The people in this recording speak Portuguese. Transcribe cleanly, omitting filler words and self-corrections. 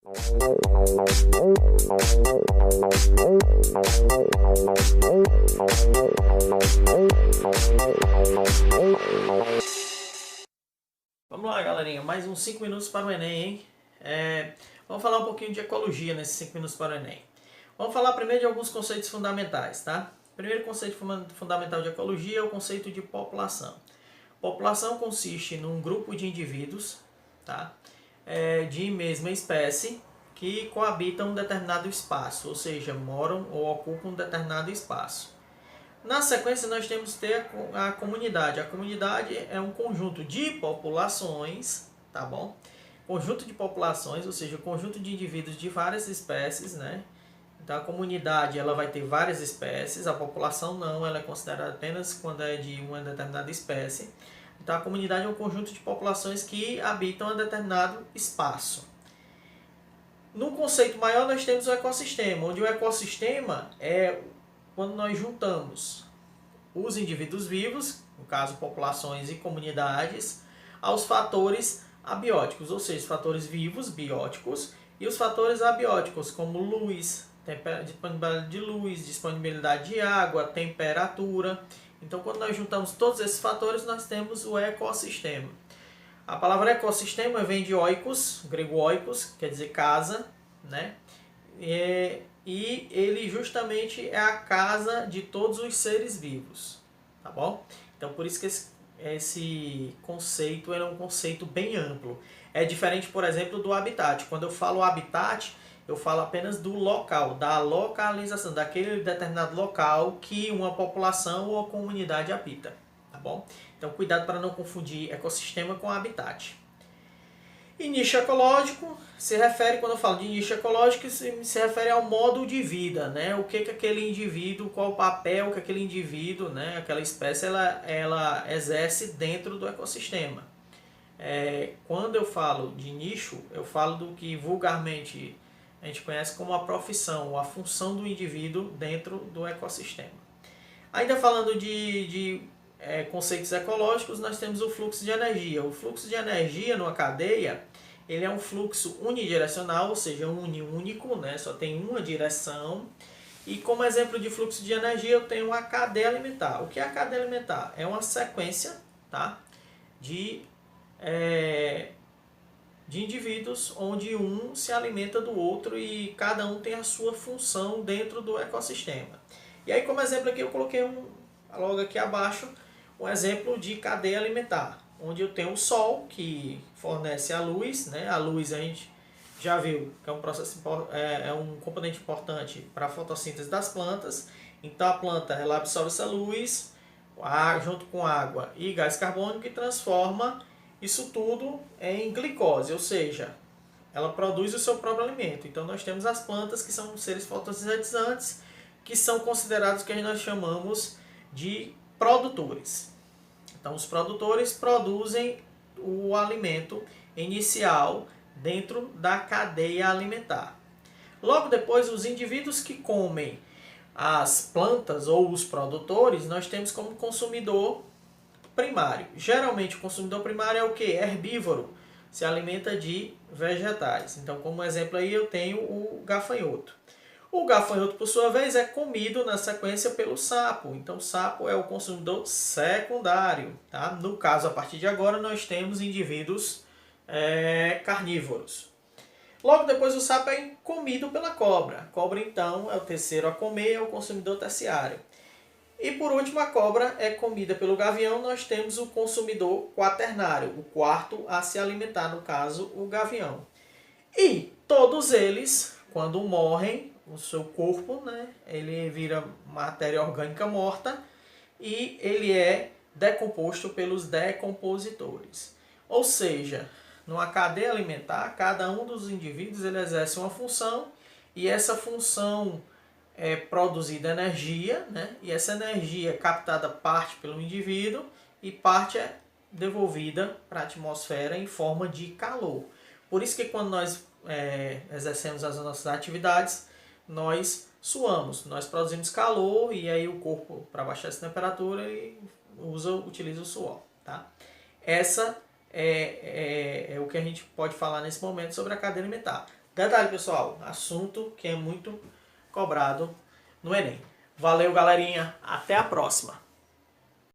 Vamos lá, galerinha, mais uns 5 minutos para o Enem, hein? Vamos falar um pouquinho de ecologia nesses 5 minutos para o Enem. Vamos falar primeiro de alguns conceitos fundamentais, tá? O primeiro conceito fundamental de ecologia é o conceito de população. População consiste num grupo de indivíduos, tá? De mesma espécie que coabitam um determinado espaço, ou seja, moram ou ocupam um determinado espaço. Na sequência, nós temos que ter a comunidade. A comunidade é um conjunto de populações, tá bom? Conjunto de populações, ou seja, conjunto de indivíduos de várias espécies, né? Então, a comunidade ela vai ter várias espécies, a população não, ela é considerada apenas quando é de uma determinada espécie. Então, a comunidade é um conjunto de populações que habitam um determinado espaço. Num conceito maior, nós temos o ecossistema, onde o ecossistema é quando nós juntamos os indivíduos vivos, no caso populações e comunidades, aos fatores abióticos, ou seja, fatores vivos, bióticos, e os fatores abióticos, como luz, disponibilidade de luz, disponibilidade de água, temperatura. Então, quando nós juntamos todos esses fatores, nós temos o ecossistema. A palavra ecossistema vem de oikos, grego oikos, quer dizer casa, né? E ele justamente é a casa de todos os seres vivos, tá bom? Então por isso que esse conceito é um conceito bem amplo. É diferente, por exemplo, do habitat. Quando eu falo habitat, eu falo apenas do local, da localização, daquele determinado local que uma população ou comunidade habita, tá bom? Então cuidado para não confundir ecossistema com habitat. E nicho ecológico se refere, quando eu falo de nicho ecológico, se refere ao modo de vida, né? O que aquele indivíduo, qual o papel que aquele indivíduo, né? Aquela espécie, ela exerce dentro do ecossistema. Quando eu falo de nicho, eu falo do que vulgarmente a gente conhece como a profissão, ou a função do indivíduo dentro do ecossistema. Ainda falando de conceitos ecológicos, nós temos o fluxo de energia. O fluxo de energia numa cadeia, ele é um fluxo unidirecional, ou seja, único, né? Só tem uma direção. E como exemplo de fluxo de energia, eu tenho a cadeia alimentar. O que é a cadeia alimentar? É uma sequência, tá? de indivíduos onde um se alimenta do outro e cada um tem a sua função dentro do ecossistema. E aí, como exemplo aqui, eu coloquei logo aqui abaixo um exemplo de cadeia alimentar, onde eu tenho o sol, que fornece a luz, né? A luz a gente já viu que é um processo, é um componente importante para a fotossíntese das plantas. Então a planta ela absorve essa luz junto com água e gás carbônico e transforma isso tudo em glicose, ou seja, ela produz o seu próprio alimento. Então nós temos as plantas que são seres fotossintetizantes, que são considerados o que nós chamamos de produtores. Então os produtores produzem o alimento inicial dentro da cadeia alimentar. Logo depois, os indivíduos que comem as plantas ou os produtores, nós temos como consumidor primário. Geralmente o consumidor primário é o que? Herbívoro, se alimenta de vegetais. Então, como exemplo aí, eu tenho o gafanhoto. O gafanhoto, por sua vez, é comido na sequência pelo sapo. Então, o sapo é o consumidor secundário. Tá? No caso, a partir de agora, nós temos indivíduos carnívoros. Logo depois, o sapo é comido pela cobra. A cobra, então, é o terceiro a comer, é o consumidor terciário. E por último, a cobra é comida pelo gavião. Nós temos o consumidor quaternário, o quarto a se alimentar, no caso, o gavião. E todos eles, quando morrem, o seu corpo, né, ele vira matéria orgânica morta e ele é decomposto pelos decompositores. Ou seja, numa cadeia alimentar, cada um dos indivíduos ele exerce uma função e essa função é produzida energia, né? E essa energia é captada parte pelo indivíduo e parte é devolvida para a atmosfera em forma de calor. Por isso que quando nós exercemos as nossas atividades, nós suamos, nós produzimos calor e aí o corpo, para baixar essa temperatura, ele utiliza o suor. Tá? Essa é o que a gente pode falar nesse momento sobre a cadeia alimentar. Detalhe, pessoal, assunto que é muito cobrado no Enem. Valeu, galerinha. Até a próxima.